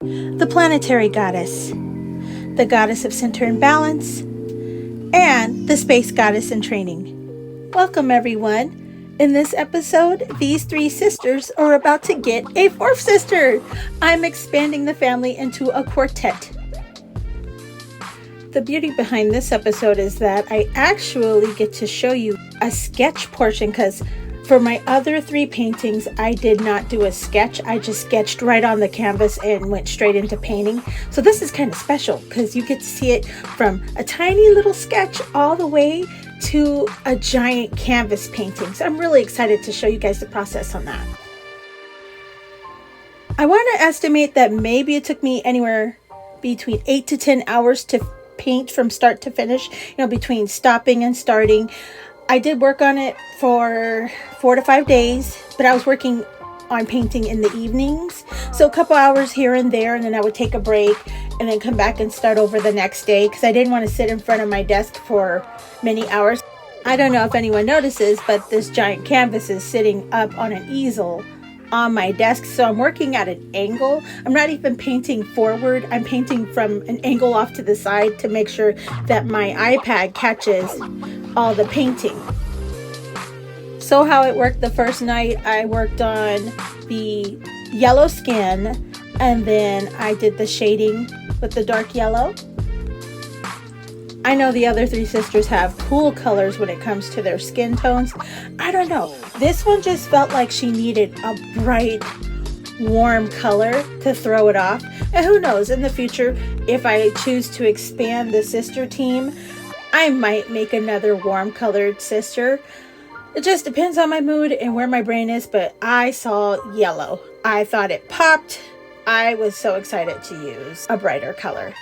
the planetary goddess, the goddess of center and balance, and the space goddess in training. Welcome, everyone. In this episode, these three sisters are about to get a fourth sister. I'm expanding the family into a quartet. The beauty behind this episode is that I actually get to show you a sketch portion, because for my other three paintings, I did not do a sketch. I just sketched right on the canvas and went straight into painting. So this is kind of special because you get to see it from a tiny little sketch all the way to a giant canvas painting. So I'm really excited to show you guys the process on that. I want to estimate that maybe it took me anywhere between 8 to 10 hours to paint from start to finish, between stopping and starting. I did work on it for 4 to 5 days, but I was working on painting in the evenings. So a couple hours here and there, and then I would take a break and then come back and start over the next day because I didn't want to sit in front of my desk for many hours. I don't know if anyone notices, but this giant canvas is sitting up on an easel on my desk, so I'm working at an angle. I'm not even painting forward. I'm painting from an angle off to the side to make sure that my iPad catches all the painting. So how it worked the first night, I worked on the yellow skin, and then I did the shading with the dark yellow. I know the other three sisters have cool colors when it comes to their skin tones. I don't know. This one just felt like she needed a bright, warm color to throw it off. And who knows, in the future, if I choose to expand the sister team, I might make another warm colored sister. It just depends on my mood and where my brain is, but I saw yellow. I thought it popped. I was so excited to use a brighter color.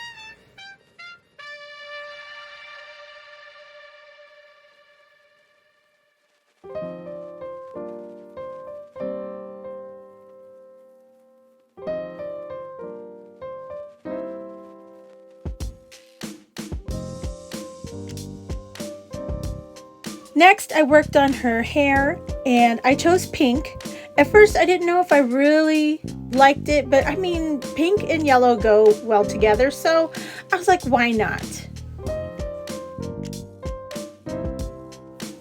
Next, I worked on her hair, and I chose pink. At first, I didn't know if I really liked it, but I mean, pink and yellow go well together, so I was like, why not?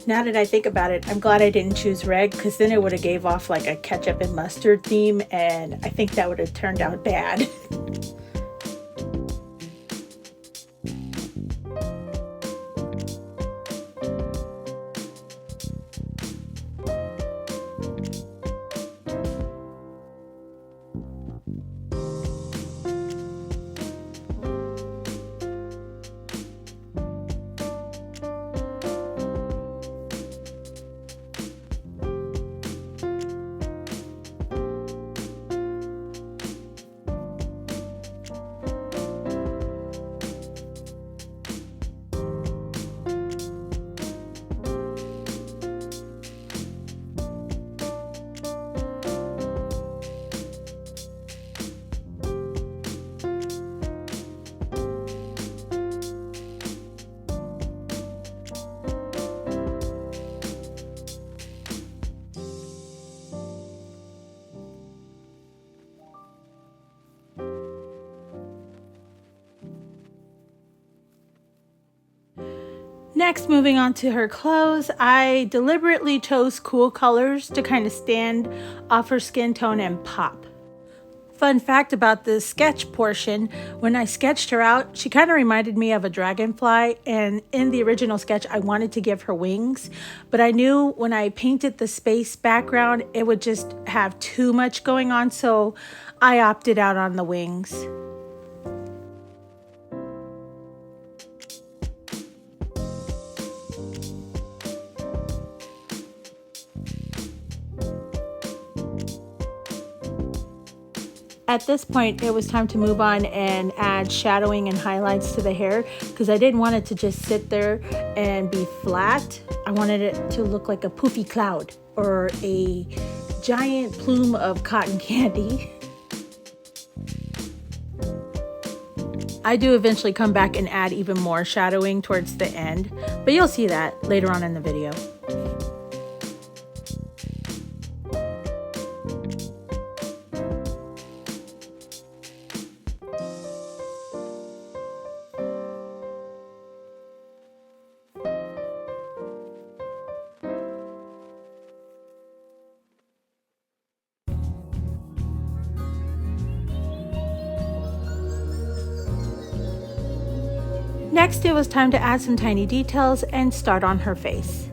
Now that I think about it, I'm glad I didn't choose red, because then it would have gave off like a ketchup and mustard theme, and I think that would have turned out bad. Next, moving on to her clothes, I deliberately chose cool colors to kind of stand off her skin tone and pop. Fun fact about the sketch portion, when I sketched her out, she kind of reminded me of a dragonfly, and in the original sketch, I wanted to give her wings, but I knew when I painted the space background, it would just have too much going on, so I opted out on the wings. At this point, it was time to move on and add shadowing and highlights to the hair because I didn't want it to just sit there and be flat. I wanted it to look like a poofy cloud or a giant plume of cotton candy. I do eventually come back and add even more shadowing towards the end, but you'll see that later on in the video. Next, it was time to add some tiny details and start on her face.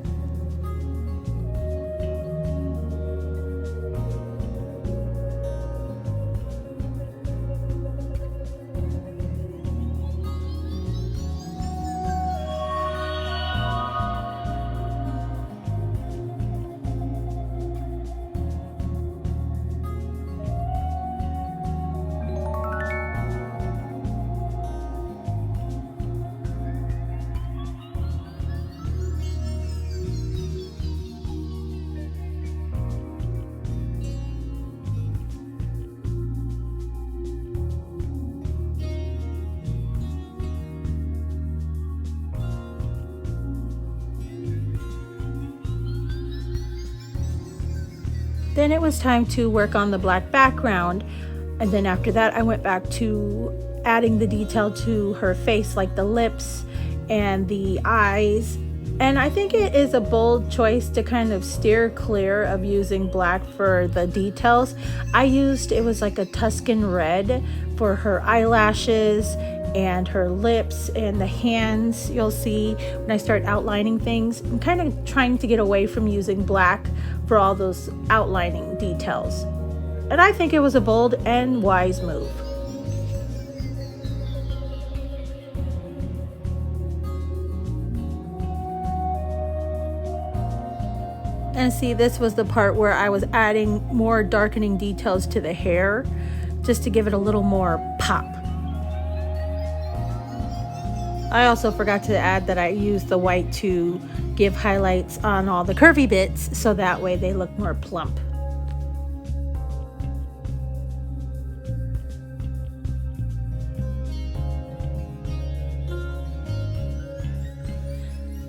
Then it was time to work on the black background, and then after that I went back to adding the detail to her face, like the lips and the eyes. And I think it is a bold choice to kind of steer clear of using black for the details. It was like a Tuscan red for her eyelashes and her lips and the hands. You'll see when I start outlining things, I'm kind of trying to get away from using black for all those outlining details. And I think it was a bold and wise move. And see, this was the part where I was adding more darkening details to the hair just to give it a little more pop. I also forgot to add that I used the white to give highlights on all the curvy bits so that way they look more plump.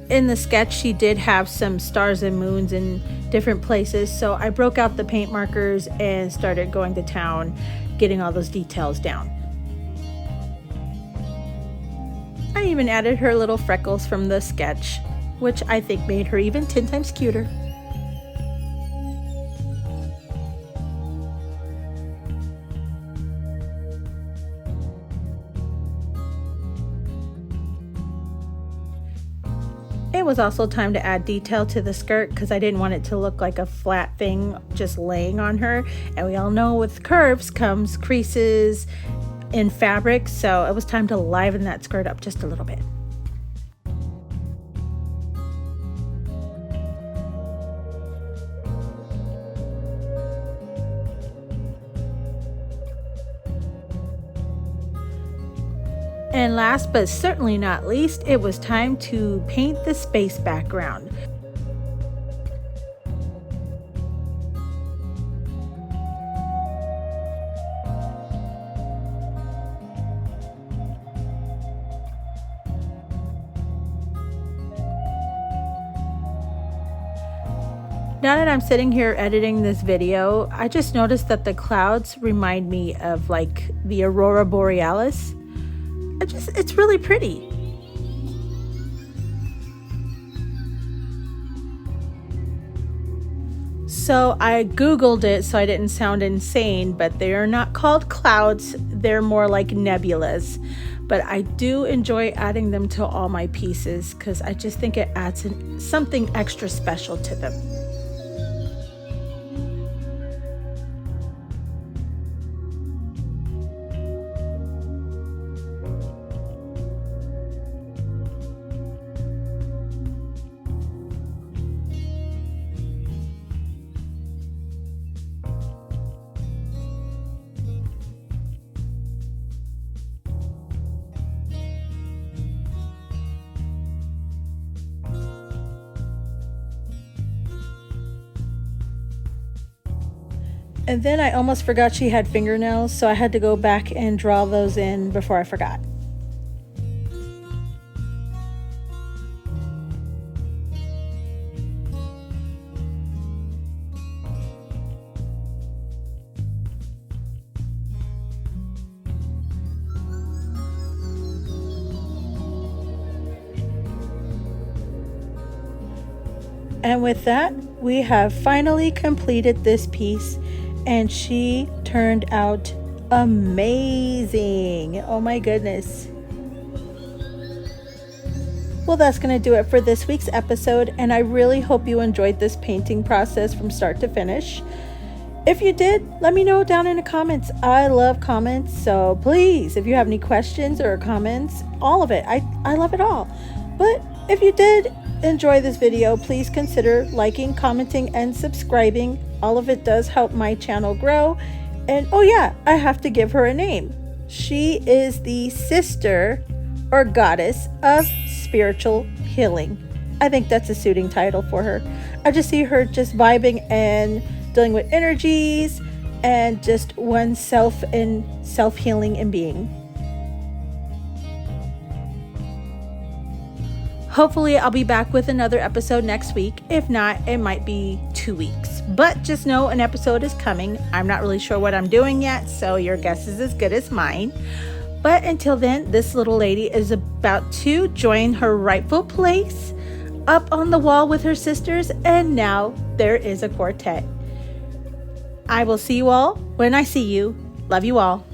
In the sketch, she did have some stars and moons in different places, so I broke out the paint markers and started going to town, getting all those details down. I even added her little freckles from the sketch, which I think made her even 10 times cuter. It was also time to add detail to the skirt because I didn't want it to look like a flat thing just laying on her. And we all know with curves comes creases in fabric, so it was time to liven that skirt up just a little bit. And last but certainly not least, it was time to paint the space background. Now that I'm sitting here editing this video, I just noticed that the clouds remind me of like the Aurora Borealis. It's really pretty. So I Googled it so I didn't sound insane, but they are not called clouds. They're more like nebulas. But I do enjoy adding them to all my pieces because I just think it adds something extra special to them. And then I almost forgot she had fingernails, so I had to go back and draw those in before I forgot. And with that, we have finally completed this piece. And she turned out amazing. Oh my goodness. Well, that's going to do it for this week's episode, and I really hope you enjoyed this painting process from start to finish. If you did, let me know down in the comments. I love comments, so please, if you have any questions or comments, all of it, I love it all. But if you did enjoy this video, please consider liking, commenting, and subscribing. All of it does help my channel grow. And oh yeah, I have to give her a name. She is the sister or goddess of spiritual healing. I think that's a suiting title for her. I just see her just vibing and dealing with energies and just oneself and self-healing and being. Hopefully I'll be back with another episode next week. If not, it might be 2 weeks. But just know an episode is coming. I'm not really sure what I'm doing yet, so your guess is as good as mine. But until then, this little lady is about to join her rightful place up on the wall with her sisters, and now there is a quartet. I will see you all when I see you. Love you all.